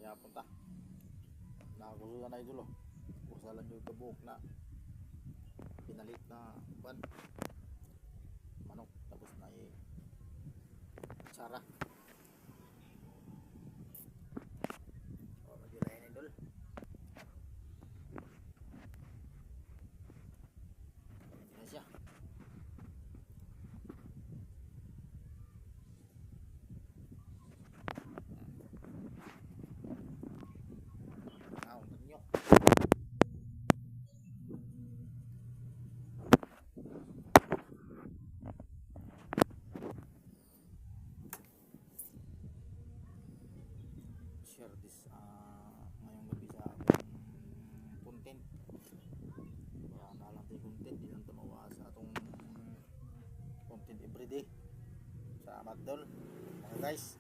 napunta. Nakagulo na idol oh. Kusalan yung kabuok na pinalit na ban manok tapos na tsara. O magulayan idol. Hindi na siya. Share this ngayong gabi sa akong content. Kaya nalang tayo content, di lang tumawa sa atong content everyday sa Magdol mga guys.